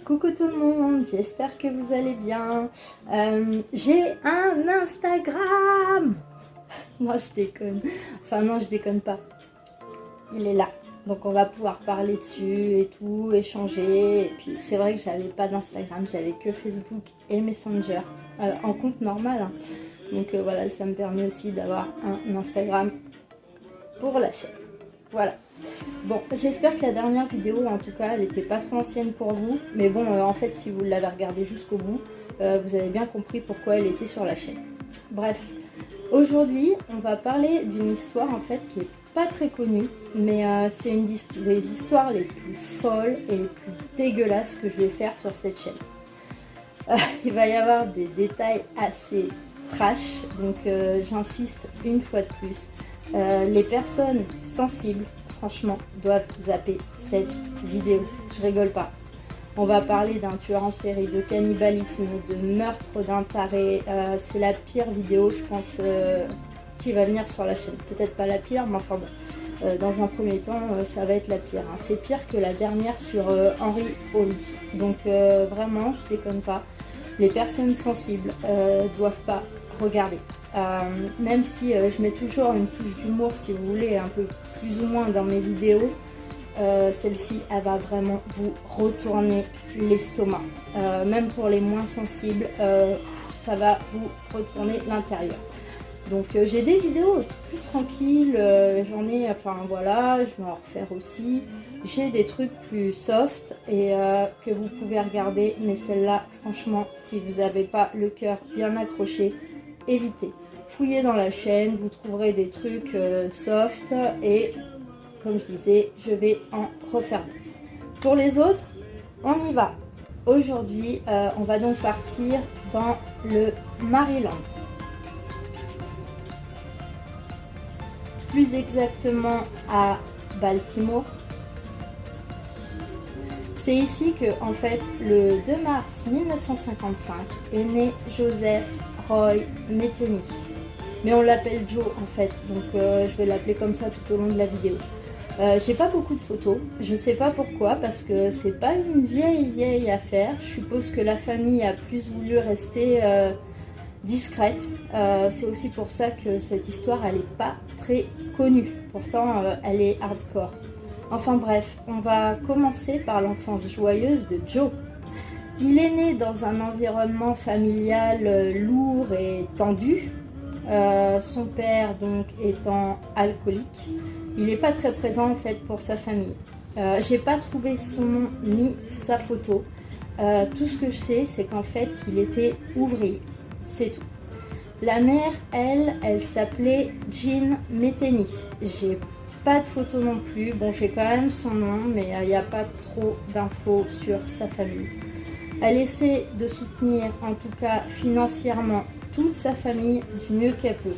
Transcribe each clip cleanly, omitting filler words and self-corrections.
Coucou tout le monde, j'espère que vous allez bien. J'ai un Instagram. Non, je déconne. Enfin non, je déconne pas. Il est là. Donc on va pouvoir parler dessus et tout, échanger. Et puis c'est vrai que j'avais pas d'Instagram, j'avais que Facebook et Messenger. En compte normal. Hein. Donc voilà, ça me permet aussi d'avoir un Instagram pour la chaîne. Voilà. Bon, j'espère que la dernière vidéo, en tout cas, elle n'était pas trop ancienne pour vous. Mais bon, en fait, si vous l'avez regardée jusqu'au bout, vous avez bien compris pourquoi elle était sur la chaîne. Bref, aujourd'hui, on va parler d'une histoire, en fait, qui est pas très connue. Mais c'est une des histoires les plus folles et les plus dégueulasses que je vais faire sur cette chaîne. Il va y avoir des détails assez trash, donc j'insiste une fois de plus. Les personnes sensibles, franchement, doivent zapper cette vidéo. Je rigole pas. On va parler d'un tueur en série, de cannibalisme, de meurtre d'un taré. C'est la pire vidéo, je pense, qui va venir sur la chaîne. Peut-être pas la pire, mais enfin bon. Dans un premier temps, ça va être la pire. Hein. C'est pire que la dernière sur Henry Holmes. Donc vraiment, je déconne pas. Les personnes sensibles doivent pas regarder. Même si je mets toujours une touche d'humour, si vous voulez, un peu plus ou moins dans mes vidéos, celle-ci, elle va vraiment vous retourner l'estomac. Même pour les moins sensibles, ça va vous retourner l'intérieur. Donc j'ai des vidéos plus tranquilles, j'en ai, enfin voilà, je vais en refaire aussi. J'ai des trucs plus soft et que vous pouvez regarder, mais celle-là, franchement, si vous n'avez pas le cœur bien accroché, évitez. Fouillez dans la chaîne, vous trouverez des trucs soft et comme je disais, je vais en refaire d'autres. Pour les autres, on y va. Aujourd'hui, on va donc partir dans le Maryland. Plus exactement à Baltimore. C'est ici que, en fait, le 2 mars 1955 est né Joseph Roy Metheny. Mais on l'appelle Joe en fait, donc je vais l'appeler comme ça tout au long de la vidéo. J'ai pas beaucoup de photos, je sais pas pourquoi, parce que c'est pas une vieille affaire. Je suppose que la famille a plus voulu rester discrète. C'est aussi pour ça que cette histoire elle est pas très connue. Pourtant elle est hardcore. Enfin bref, on va commencer par l'enfance joyeuse de Joe. Il est né dans un environnement familial lourd et tendu. Son père donc étant alcoolique, il n'est pas très présent en fait pour sa famille. J'ai pas trouvé son nom ni sa photo. Tout ce que je sais, c'est qu'en fait il était ouvrier, c'est tout. La mère, elle s'appelait Jean Metheny. J'ai pas de photo non plus. Bon, j'ai quand même son nom, mais il n'y a pas trop d'infos sur sa famille. Elle essaie de soutenir, en tout cas financièrement, toute sa famille du mieux qu'elle peut.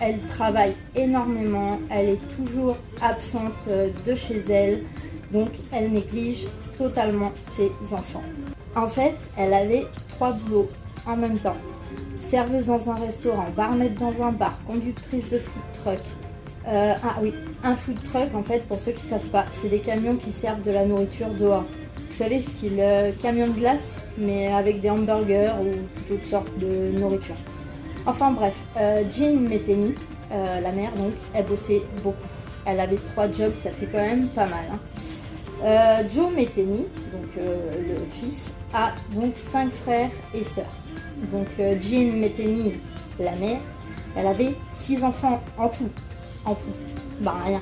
Elle travaille énormément, elle est toujours absente de chez elle, donc elle néglige totalement ses enfants. En fait, elle avait 3 boulots en même temps. Serveuse dans un restaurant, barmaid dans un bar, conductrice de food truck. Un food truck, en fait, pour ceux qui ne savent pas, c'est des camions qui servent de la nourriture dehors. Vous savez, style camion de glace, mais avec des hamburgers ou toutes sortes de nourriture. Enfin bref, Jean Metheny, la mère, donc, elle bossait beaucoup. Elle avait 3 jobs, ça fait quand même pas mal. Hein. Joe Metheny, donc le fils, a donc 5 frères et sœurs. Donc Jean Metheny, la mère, elle avait 6 enfants en tout. Bah rien.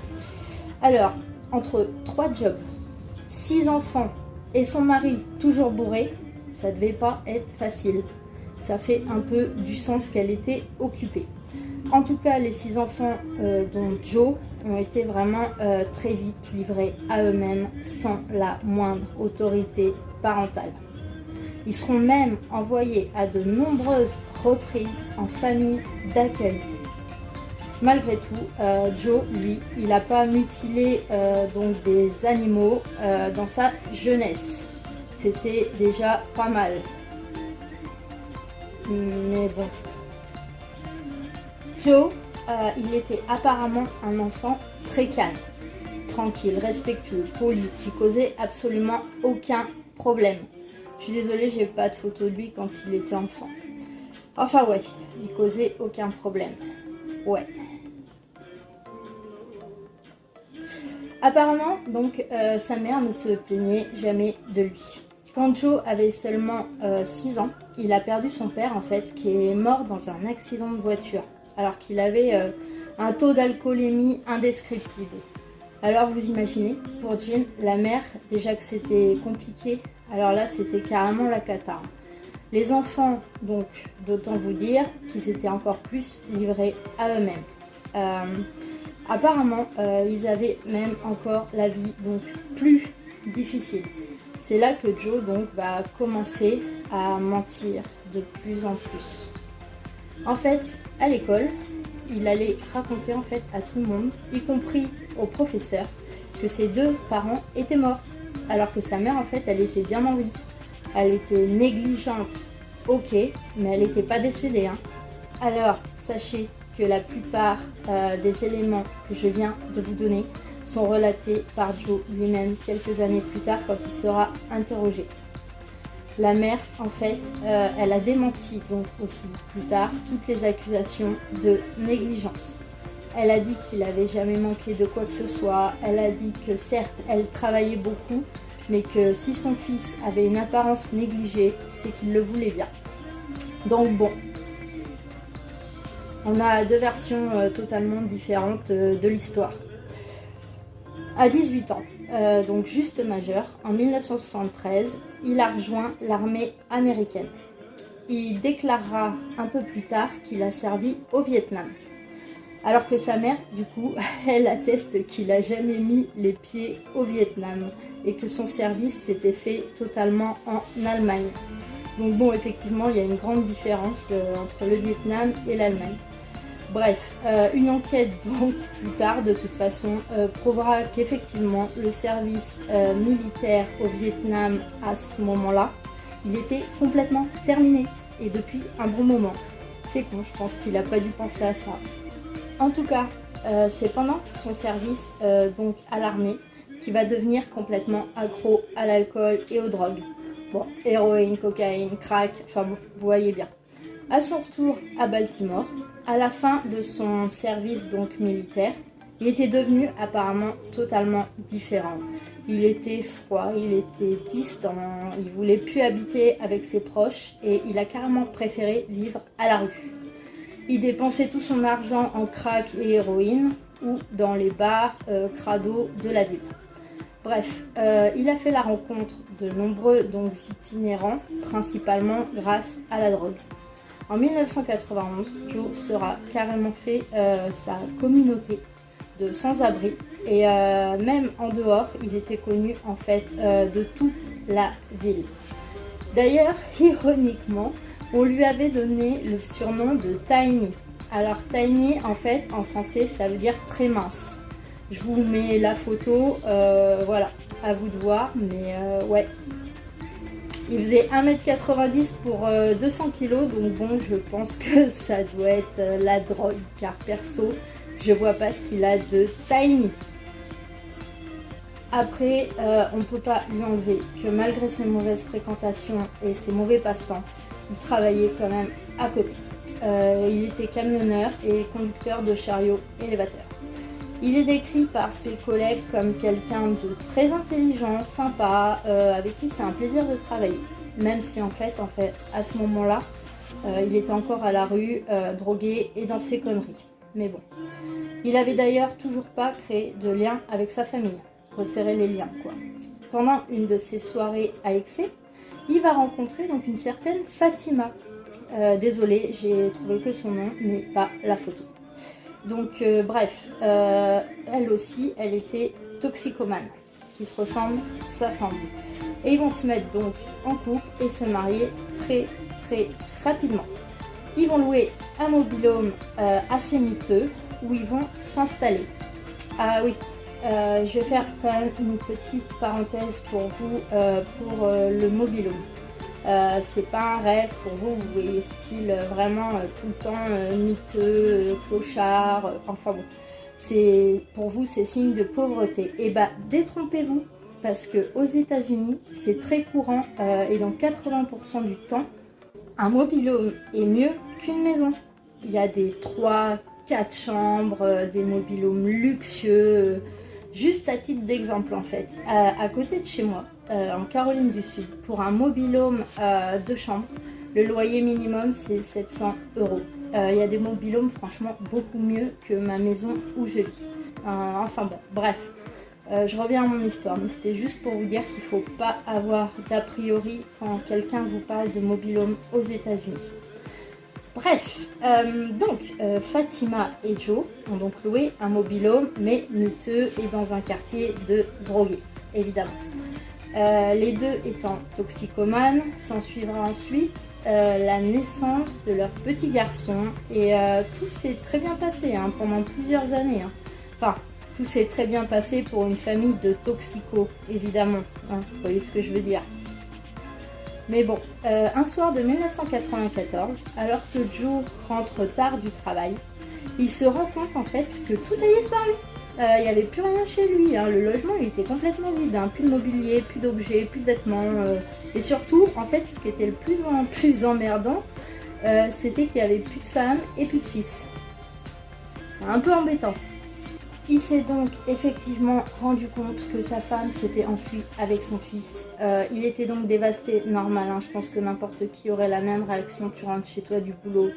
Alors, entre 3 jobs, 6 enfants et son mari toujours bourré, ça devait pas être facile. Ça fait un peu du sens qu'elle était occupée. En tout cas, les 6 enfants dont Joe ont été vraiment très vite livrés à eux-mêmes sans la moindre autorité parentale. Ils seront même envoyés à de nombreuses reprises en famille d'accueil. Malgré tout, Joe, lui, il n'a pas mutilé donc des animaux dans sa jeunesse. C'était déjà pas mal. Mais bon. Joe, il était apparemment un enfant très calme, tranquille, respectueux, poli, qui causait absolument aucun problème. Je suis désolée, j'ai pas de photo de lui quand il était enfant. Enfin ouais, il causait aucun problème. Ouais. Apparemment, donc, sa mère ne se plaignait jamais de lui. Quand Joe avait seulement 6 ans, il a perdu son père en fait, qui est mort dans un accident de voiture, alors qu'il avait un taux d'alcoolémie indescriptible. Alors vous imaginez, pour Jean, la mère, déjà que c'était compliqué, alors là c'était carrément la cata. Les enfants, donc, d'autant vous dire qu'ils étaient encore plus livrés à eux-mêmes. Apparemment, ils avaient même encore la vie donc plus difficile. C'est là que Joe donc va commencer à mentir de plus en plus. En fait, à l'école, il allait raconter en fait à tout le monde, y compris au professeur, que ses 2 parents étaient morts, alors que sa mère en fait, elle était bien en vie. Elle était négligente, ok, mais elle n'était pas décédée. Hein. Alors, sachez que la plupart des éléments que je viens de vous donner sont relatés par Joe lui-même quelques années plus tard quand il sera interrogé. La mère, en fait, elle a démenti donc aussi plus tard toutes les accusations de négligence. Elle a dit qu'il n'avait jamais manqué de quoi que ce soit. Elle a dit que certes, elle travaillait beaucoup, mais que si son fils avait une apparence négligée, c'est qu'il le voulait bien. Donc bon, on a 2 versions totalement différentes de l'histoire. À 18 ans, donc juste majeur, en 1973, il a rejoint l'armée américaine. Il déclarera un peu plus tard qu'il a servi au Vietnam. Alors que sa mère, du coup, elle atteste qu'il n'a jamais mis les pieds au Vietnam et que son service s'était fait totalement en Allemagne. Donc bon, effectivement, il y a une grande différence entre le Vietnam et l'Allemagne. Bref, une enquête donc plus tard de toute façon prouvera qu'effectivement le service militaire au Vietnam à ce moment-là, il était complètement terminé et depuis un bon moment. C'est con, je pense qu'il n'a pas dû penser à ça. En tout cas, c'est pendant son service donc à l'armée qu'il va devenir complètement accro à l'alcool et aux drogues. Bon, héroïne, cocaïne, crack, enfin bon, vous voyez bien. À son retour à Baltimore, à la fin de son service donc militaire, il était devenu apparemment totalement différent. Il était froid, il était distant, il voulait plus habiter avec ses proches et il a carrément préféré vivre à la rue. Il dépensait tout son argent en crack et héroïne ou dans les bars crado de la ville. Bref, il a fait la rencontre de nombreux donc, itinérants, principalement grâce à la drogue. En 1991, Joe sera carrément fait sa communauté de sans-abri et même en dehors, il était connu en fait de toute la ville. D'ailleurs, ironiquement, on lui avait donné le surnom de Tiny. Alors Tiny, en fait, en français, ça veut dire très mince. Je vous mets la photo, voilà, à vous de voir, mais ouais. Il faisait 1m90 pour 200 kg, donc bon, je pense que ça doit être la drogue, car perso, je vois pas ce qu'il a de Tiny. Après, on ne peut pas lui enlever que malgré ses mauvaises fréquentations et ses mauvais passe-temps, il travaillait quand même à côté. Il était camionneur et conducteur de chariot élévateur. Il est décrit par ses collègues comme quelqu'un de très intelligent, sympa, avec qui c'est un plaisir de travailler. Même si en fait à ce moment-là, il était encore à la rue, drogué et dans ses conneries. Mais bon. Il avait d'ailleurs toujours pas créé de lien avec sa famille. Resserrer les liens, quoi. Pendant une de ses soirées à excès, il va rencontrer donc une certaine Fatima. Désolée, j'ai trouvé que son nom, mais pas la photo. Donc bref, elle aussi, elle était toxicomane, qui se ressemblent, ça semble. Et ils vont se mettre donc en couple et se marier très très rapidement. Ils vont louer un mobil-home assez miteux où ils vont s'installer. Ah oui, je vais faire quand même une petite parenthèse pour vous pour le mobil-home. C'est pas un rêve pour vous, vous voyez style vraiment tout le temps miteux, clochard, enfin bon, pour vous c'est signe de pauvreté. Et bah détrompez-vous, parce que aux États-Unis, c'est très courant et dans 80% du temps, un mobil-home est mieux qu'une maison. Il y a des 3, 4 chambres, des mobil-homes luxueux. Juste à titre d'exemple en fait, à côté de chez moi, en Caroline du Sud, pour un mobil-home 2 chambres, le loyer minimum c'est 700 €. Il y a des mobil-homes franchement beaucoup mieux que ma maison où je vis. Enfin bon, bref. Je reviens à mon histoire, mais c'était juste pour vous dire qu'il ne faut pas avoir d'a priori quand quelqu'un vous parle de mobil-home aux États-Unis. Bref, Fatima et Joe ont donc loué un mobil-home, mais miteux et dans un quartier de drogués, évidemment. Les deux étant toxicomanes, s'en suivra ensuite la naissance de leur petit garçon et tout s'est très bien passé pendant plusieurs années. Enfin, tout s'est très bien passé pour une famille de toxicos, évidemment. Vous voyez ce que je veux dire. Mais bon, un soir de 1994, alors que Joe rentre tard du travail, il se rend compte en fait que tout a disparu. Il n'y avait plus rien chez lui, le logement il était complètement vide, plus de mobilier, plus d'objets, plus de vêtements. Et surtout, en fait, ce qui était le plus emmerdant, c'était qu'il n'y avait plus de femme et plus de fils. C'est un peu embêtant. Il s'est donc effectivement rendu compte que sa femme s'était enfuie avec son fils. Il était donc dévasté, normal, je pense que n'importe qui aurait la même réaction. Tu rentres chez toi du boulot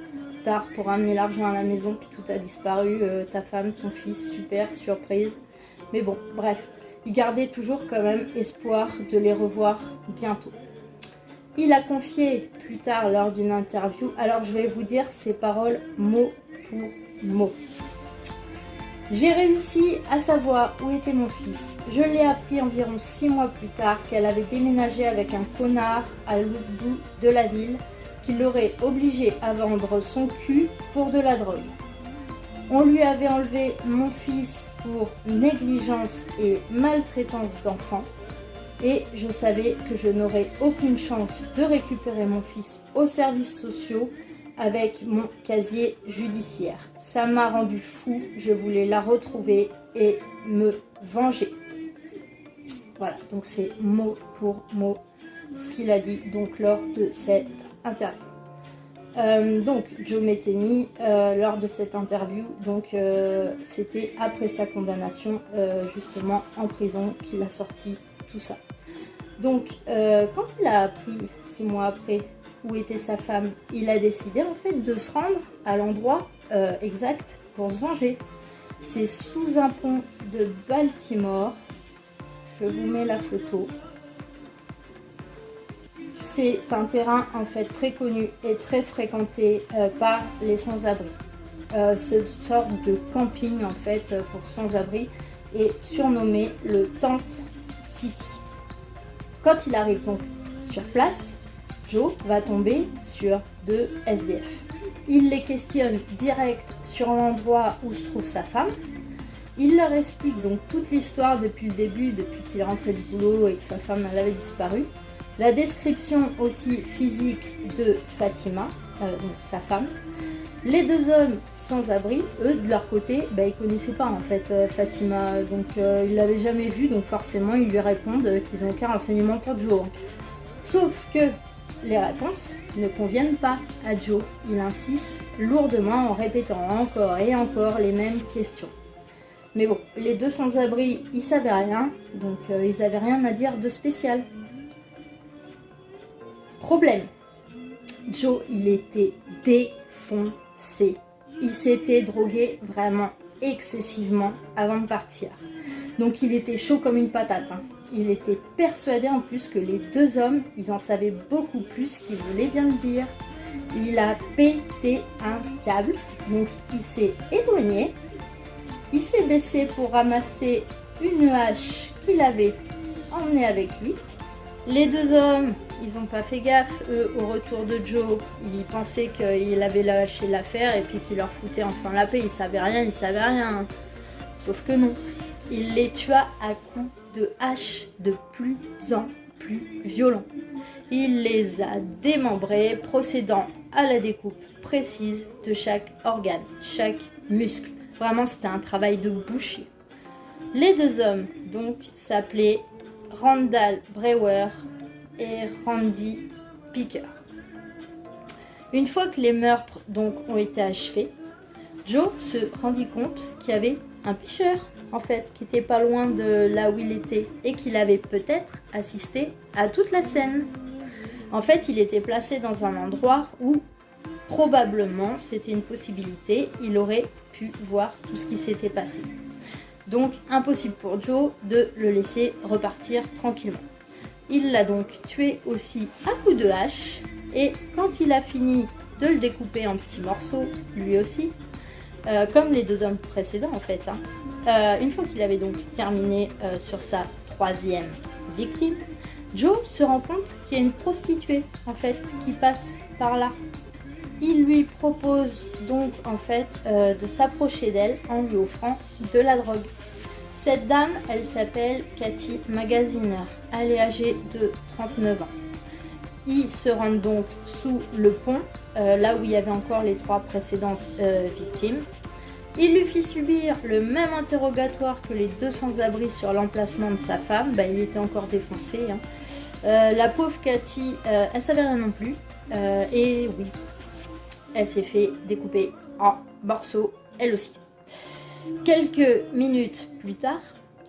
tard pour ramener l'argent à la maison, puis tout a disparu, ta femme, ton fils, super, surprise. Mais bon, bref, il gardait toujours quand même espoir de les revoir bientôt. Il a confié plus tard lors d'une interview, alors je vais vous dire ses paroles mot pour mot. J'ai réussi à savoir où était mon fils. Je l'ai appris environ 6 mois plus tard qu'elle avait déménagé avec un connard à l'autre bout de la ville qui l'aurait obligé à vendre son cul pour de la drogue. On lui avait enlevé mon fils pour négligence et maltraitance d'enfant et je savais que je n'aurais aucune chance de récupérer mon fils aux services sociaux avec mon casier judiciaire. Ça m'a rendu fou, je voulais la retrouver et me venger. Voilà, donc c'est mot pour mot ce qu'il a dit donc lors de cette interview. Donc Joe Metheny, lors de cette interview, donc c'était après sa condamnation justement en prison qu'il a sorti tout ça. Donc quand il a appris 6 mois après où était sa femme, il a décidé en fait de se rendre à l'endroit exact pour se venger. C'est sous un pont de Baltimore. Je vous mets la photo. C'est un terrain en fait très connu et très fréquenté par les sans-abri. C'est une sorte de camping en fait pour sans-abri et surnommé le Tent City. Quand il arrive donc sur place, Joe va tomber sur 2 SDF. Il les questionne direct sur l'endroit où se trouve sa femme. Il leur explique donc toute l'histoire depuis le début, depuis qu'il est rentré du boulot et que sa femme elle avait disparu. La description aussi physique de Fatima, donc sa femme. Les 2 hommes sans abri, eux de leur côté, ils connaissaient pas en fait Fatima, donc ils l'avaient jamais vue, donc forcément ils lui répondent qu'ils n'ont aucun renseignement pour Joe. Sauf que les réponses ne conviennent pas à Joe. Il insiste lourdement en répétant encore et encore les mêmes questions. Mais bon, les 2 sans-abri, ils savaient rien, donc ils n'avaient rien à dire de spécial. Problème, Joe, il était défoncé. Il s'était drogué vraiment excessivement avant de partir. Donc il était chaud comme une patate. Il était persuadé en plus que les 2 hommes, ils en savaient beaucoup plus qu'ils voulaient bien le dire. Il a pété un câble, donc il s'est éloigné. Il s'est baissé pour ramasser une hache qu'il avait emmenée avec lui. Les 2 hommes, ils n'ont pas fait gaffe, eux, au retour de Joe. Ils pensaient qu'il avait lâché l'affaire et puis qu'il leur foutait enfin la paix. Ils savaient rien. Sauf que non. Il les tua à coups de hache de plus en plus violents. Il les a démembrés, procédant à la découpe précise de chaque organe, chaque muscle. Vraiment, c'était un travail de boucher. Les 2 hommes, donc, s'appelaient Randall Brewer et Randy Picker. Une fois que les meurtres donc ont été achevés, Joe se rendit compte qu'il y avait un pêcheur en fait qui était pas loin de là où il était et qu'il avait peut-être assisté à toute la scène. En fait, il était placé dans un endroit où probablement, c'était une possibilité, il aurait pu voir tout ce qui s'était passé. Donc impossible pour Joe de le laisser repartir tranquillement. Il l'a donc tué aussi à coups de hache, et quand il a fini de le découper en petits morceaux, lui aussi, comme les deux hommes précédents en fait, une fois qu'il avait donc terminé sur sa troisième victime, Joe se rend compte qu'il y a une prostituée en fait qui passe par là. Il lui propose donc en fait de s'approcher d'elle en lui offrant de la drogue. Cette dame, elle s'appelle Cathy Magaziner. Elle est âgée de 39 ans. Ils se rendent donc sous le pont, là où il y avait encore les trois précédentes victimes. Il lui fit subir le même interrogatoire que les deux sans-abri sur l'emplacement de sa femme. Il était encore défoncé. La pauvre Cathy, elle savait rien non plus. Et oui, elle s'est fait découper en morceaux, elle aussi. Quelques minutes plus tard,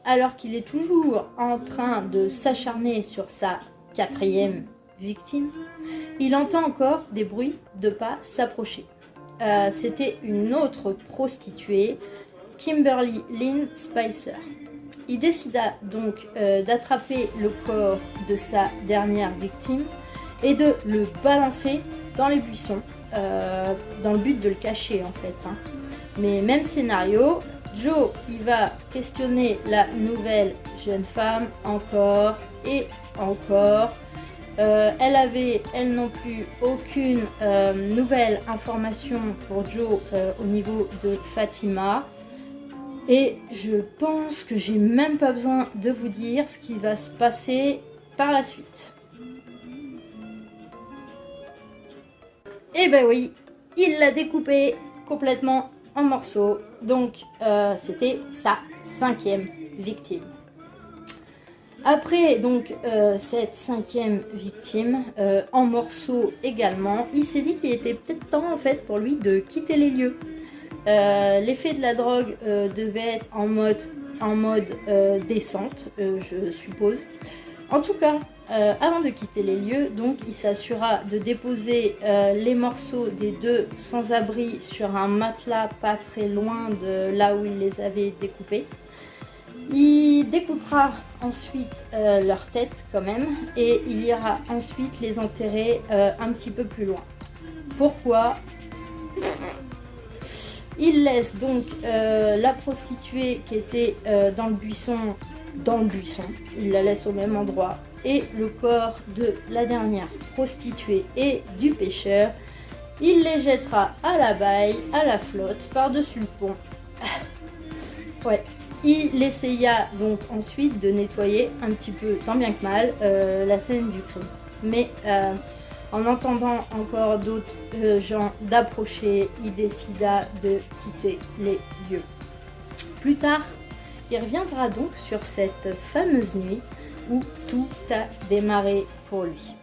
alors qu'il est toujours en train de s'acharner sur sa quatrième victime, il entend encore des bruits de pas s'approcher. C'était une autre prostituée, Kimberly Lynn Spicer. Il décida donc d'attraper le corps de sa dernière victime et de le balancer dans les buissons, dans le but de le cacher en fait. Mais même scénario, Joe il va questionner la nouvelle jeune femme encore et encore. Elle avait, elle non plus, aucune nouvelle information pour Joe au niveau de Fatima. Et je pense que j'ai même pas besoin de vous dire ce qui va se passer par la suite. Et ben oui, il l'a découpé complètement en morceaux. Donc c'était sa cinquième victime. Après donc cette cinquième victime en morceaux également, il s'est dit qu'il était peut-être temps en fait pour lui de quitter les lieux. L'effet de la drogue devait être en mode descente, je suppose. En tout cas, avant de quitter les lieux, donc il s'assura de déposer les morceaux des deux sans-abri sur un matelas pas très loin de là où il les avait découpés. Il découpera ensuite leur tête quand même et il ira ensuite les enterrer un petit peu plus loin. Pourquoi ? Il laisse donc la prostituée qui était dans le buisson, il la laisse au même endroit, et le corps de la dernière prostituée et du pêcheur, il les jettera à la baille, à la flotte, par-dessus le pont. Ouais. Il essaya donc ensuite de nettoyer un petit peu, tant bien que mal, la scène du crime. Mais en entendant encore d'autres gens d'approcher, il décida de quitter les lieux. Plus tard, il reviendra donc sur cette fameuse nuit où tout a démarré pour lui.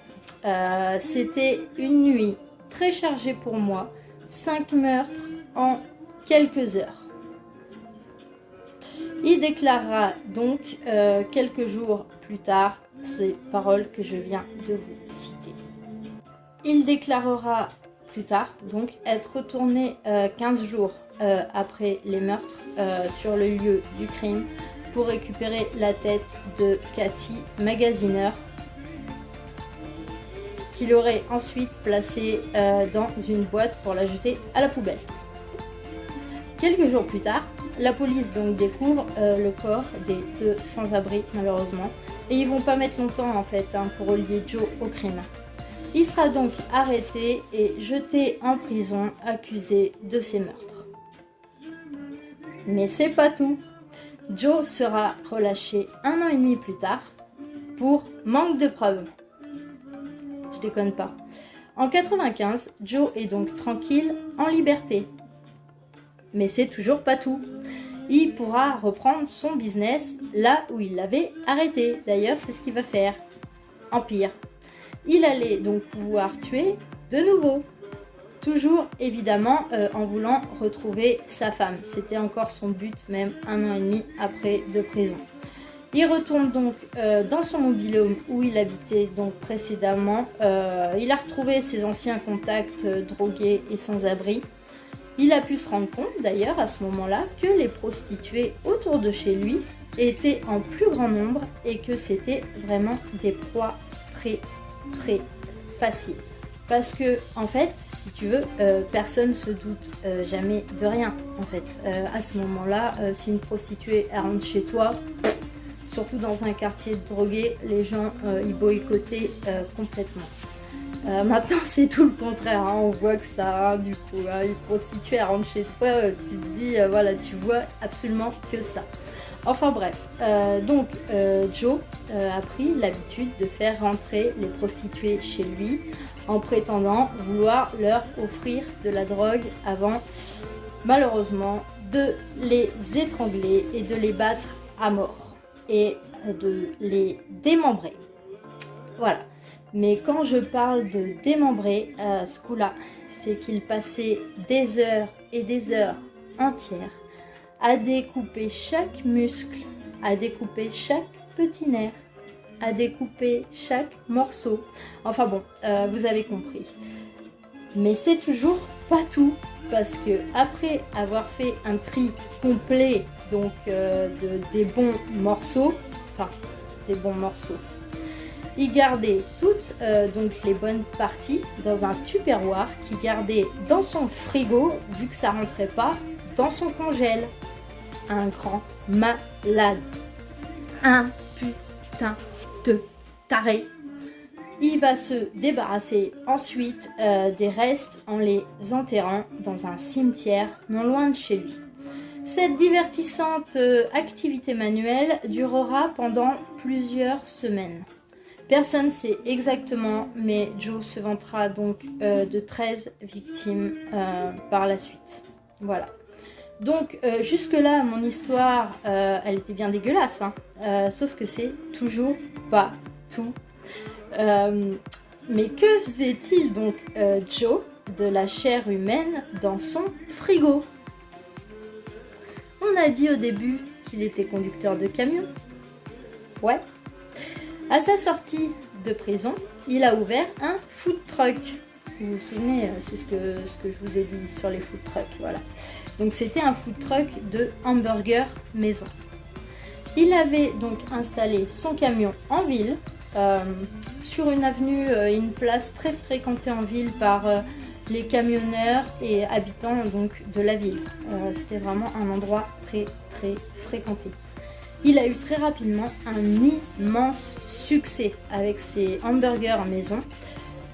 C'était une nuit très chargée pour moi, 5 meurtres en quelques heures. Il déclarera donc quelques jours plus tard ces paroles que je viens de vous citer. Il déclarera plus tard donc être retourné 15 jours après les meurtres sur le lieu du crime pour récupérer la tête de Cathy Magaziner, qu'il aurait ensuite placée dans une boîte pour la jeter à la poubelle. Quelques jours plus tard, la police donc découvre le corps des deux sans-abri malheureusement, et ils vont pas mettre longtemps en fait pour relier Joe au crime. Il sera donc arrêté et jeté en prison, accusé de ces meurtres. Mais c'est pas tout. Joe sera relâché 1 an et demi plus tard pour manque de preuves. Je déconne pas. En 95, Joe est donc tranquille, en liberté. Mais c'est toujours pas tout. il pourra reprendre son business là où il l'avait arrêté. D'ailleurs, c'est ce qu'il va faire. En pire. Il allait donc pouvoir tuer de nouveau. Toujours évidemment en voulant retrouver sa femme. C'était encore son but, même 1 an et demi après de prison. Il retourne donc dans son mobil-home où il habitait donc précédemment. Il a retrouvé ses anciens contacts drogués et sans-abri. Il a pu se rendre compte d'ailleurs à ce moment-là que les prostituées autour de chez lui étaient en plus grand nombre et que c'était vraiment des proies très faciles. Parce que en fait, si tu veux, personne se doute jamais de rien en fait. À ce moment-là, si une prostituée rentre chez toi, surtout dans un quartier drogué, les gens ils boycottaient complètement. Maintenant c'est tout le contraire, hein. On voit que ça, du coup, une prostituée rentre chez toi, tu te dis, voilà, tu vois absolument que ça. Enfin bref, donc Joe a pris l'habitude de faire rentrer les prostituées chez lui en prétendant vouloir leur offrir de la drogue avant, malheureusement, de les étrangler et de les battre à mort et de les démembrer. Voilà. Mais quand je parle de démembrer, ce coup-là, c'est qu'il passait des heures et des heures entières à découper chaque muscle, à découper chaque petit nerf, à découper chaque morceau. Enfin bon, vous avez compris. Mais c'est toujours pas tout, parce que après avoir fait un tri complet donc des bons morceaux, il gardait toutes donc les bonnes parties dans un tupperware qu'il gardait dans son frigo, vu que ça rentrait pas dans son congèle. Un grand malade. Un putain de taré. Il va se débarrasser ensuite des restes en les enterrant dans un cimetière non loin de chez lui. Cette divertissante activité manuelle durera pendant plusieurs semaines. Personne ne sait exactement, mais Joe se vantera donc de 13 victimes par la suite. Voilà. Donc jusque-là, mon histoire, elle était bien dégueulasse, hein. Sauf que c'est toujours pas tout. Mais que faisait-il donc Joe de la chair humaine dans son frigo? On a dit au début qu'il était conducteur de camion. Ouais. À sa sortie de prison, il a ouvert un food truck. Vous vous souvenez, c'est ce que je vous ai dit sur les food trucks, voilà. Donc c'était un food truck de hamburger maison. Il avait donc installé son camion en ville, sur une avenue, une place très fréquentée en ville par les camionneurs et habitants donc de la ville. C'était vraiment un endroit très fréquenté. Il a eu très rapidement un immense succès avec ses hamburgers maison.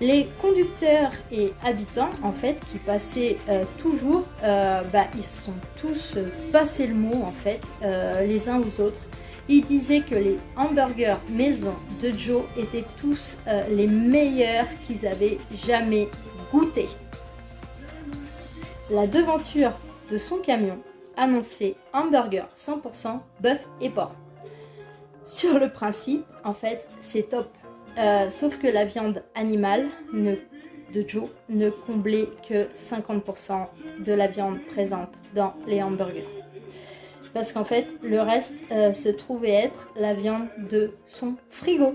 Les conducteurs et habitants en fait qui passaient toujours, ils se sont tous passé le mot en fait les uns aux autres. Ils disaient que les hamburgers maison de Joe étaient tous les meilleurs qu'ils avaient jamais goûtés. La devanture de son camion annonçait hamburger 100% bœuf et porc. Sur le principe, en fait, c'est top. Sauf que la viande animale de Joe ne comblait que 50% de la viande présente dans les hamburgers. Parce qu'en fait, le reste se trouvait être la viande de son frigo,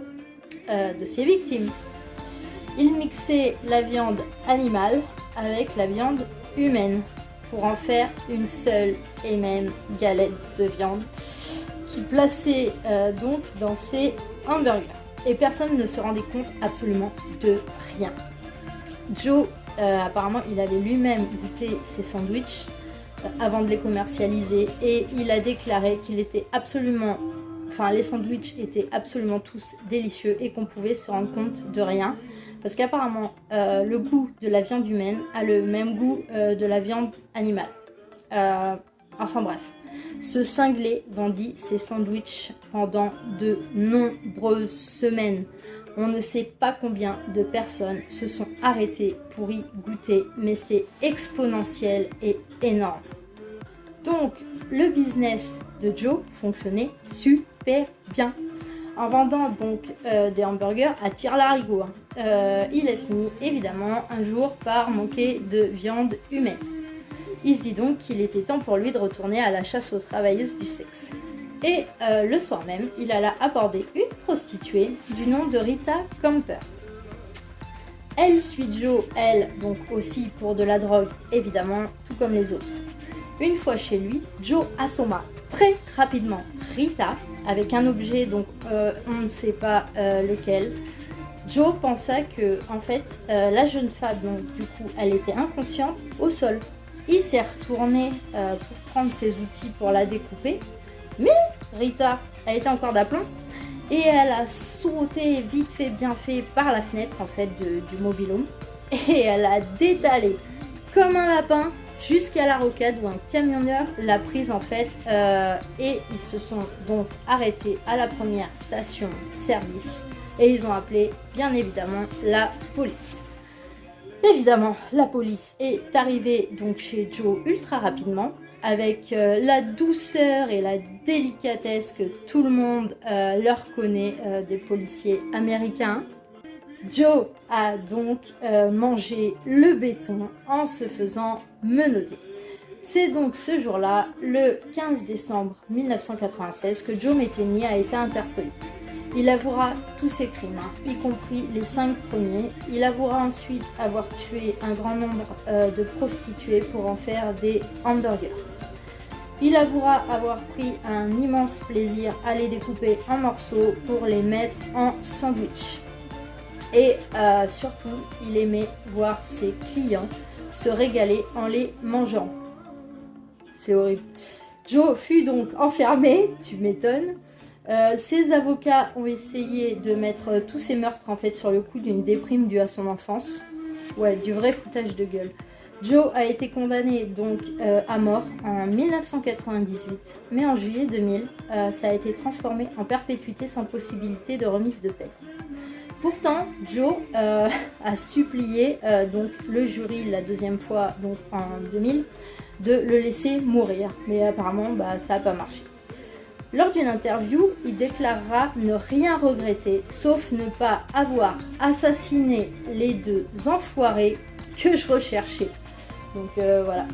de ses victimes. Il mixait la viande animale avec la viande humaine pour en faire une seule et même galette de viande qui plaçait donc dans ses hamburgers. Et personne ne se rendait compte absolument de rien. Joe, apparemment, il avait lui-même goûté ses sandwichs avant de les commercialiser et il a déclaré qu'il était absolument, les sandwichs étaient absolument tous délicieux et qu'on pouvait se rendre compte de rien parce qu'apparemment le goût de la viande humaine a le même goût de la viande animale. Enfin bref. Ce cinglé vendit ses sandwichs pendant de nombreuses semaines. On ne sait pas combien de personnes se sont arrêtées pour y goûter, mais c'est exponentiel et énorme. Donc le business de Joe fonctionnait super bien. En vendant donc des hamburgers à tire-larigot. Il a fini évidemment un jour par manquer de viande humaine. Il se dit donc qu'il était temps pour lui de retourner à la chasse aux travailleuses du sexe. Et le soir même, il alla aborder une prostituée du nom de Rita Camper. Elle suit Joe, elle, donc aussi pour de la drogue, évidemment, tout comme les autres. Une fois chez lui, Joe assomma très rapidement Rita avec un objet, donc on ne sait pas lequel. Joe pensa que, en fait, la jeune femme, donc du coup, elle était inconsciente au sol. Il s'est retourné pour prendre ses outils pour la découper, mais Rita, elle était encore d'aplomb et elle a sauté vite fait, bien fait par la fenêtre en fait du mobil-home et elle a détalé comme un lapin jusqu'à la rocade où un camionneur l'a prise en fait et ils se sont donc arrêtés à la première station service et ils ont appelé bien évidemment la police. Évidemment, la police est arrivée donc chez Joe ultra rapidement avec la douceur et la délicatesse que tout le monde leur connaît des policiers américains. Joe a donc mangé le béton en se faisant menotter. C'est donc ce jour-là, le 15 décembre 1996, que Joe Metheny a été interpellé. Il avouera tous ses crimes, y compris les 5 premiers. Il avouera ensuite avoir tué un grand nombre de prostituées pour en faire des hamburgers. Il avouera avoir pris un immense plaisir à les découper en morceaux pour les mettre en sandwich. Et surtout, il aimait voir ses clients se régaler en les mangeant. C'est horrible. Joe fut donc enfermé, tu m'étonnes. Ses avocats ont essayé de mettre tous ces meurtres en fait sur le coup d'une déprime due à son enfance. Ouais, du vrai foutage de gueule. Joe a été condamné donc à mort en 1998, mais en juillet 2000, ça a été transformé en perpétuité sans possibilité de remise de peine. Pourtant, Joe a supplié donc le jury la deuxième fois, donc en 2000, de le laisser mourir, mais apparemment ça n'a pas marché. Lors d'une interview, il déclarera ne rien regretter, sauf ne pas avoir assassiné les 2 enfoirés que je recherchais. Donc voilà,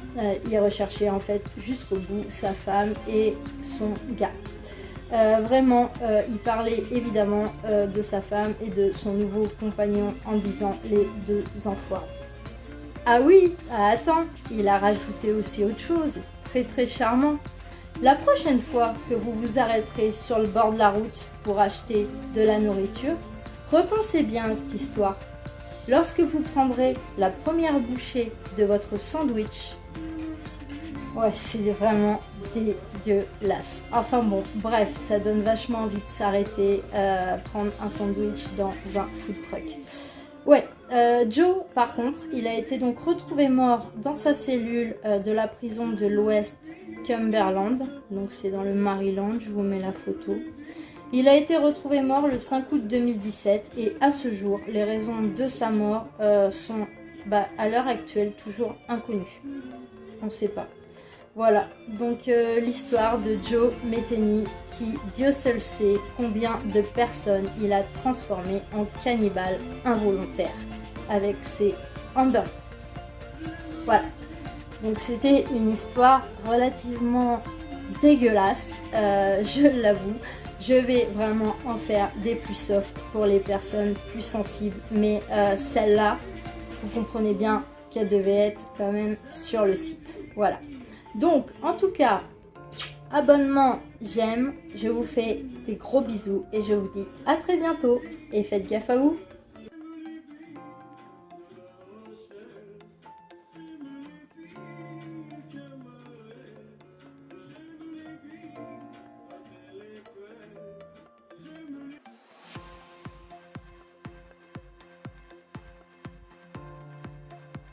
il recherchait en fait jusqu'au bout sa femme et son gars. Vraiment, il parlait évidemment de sa femme et de son nouveau compagnon en disant les 2 enfoirés. Ah oui, attends, il a rajouté aussi autre chose, très très charmant. La prochaine fois que vous vous arrêterez sur le bord de la route pour acheter de la nourriture, repensez bien à cette histoire. Lorsque vous prendrez la première bouchée de votre sandwich, ouais, c'est vraiment dégueulasse. Enfin bon, bref, ça donne vachement envie de s'arrêter, prendre un sandwich dans un food truck. Ouais, Joe, par contre, il a été donc retrouvé mort dans sa cellule de la prison de l'Ouest Cumberland. Donc c'est dans le Maryland, je vous mets la photo. Il a été retrouvé mort le 5 août 2017 et à ce jour, les raisons de sa mort sont à l'heure actuelle toujours inconnues. On ne sait pas. Voilà, donc l'histoire de Joe Metheny qui, Dieu seul sait combien de personnes il a transformé en cannibales involontaires avec ses hamburgers. Voilà, donc c'était une histoire relativement dégueulasse, je l'avoue. Je vais vraiment en faire des plus soft pour les personnes plus sensibles, mais celle-là, vous comprenez bien qu'elle devait être quand même sur le site. Voilà. Donc, en tout cas, abonnement, j'aime, je vous fais des gros bisous et je vous dis à très bientôt et faites gaffe à vous.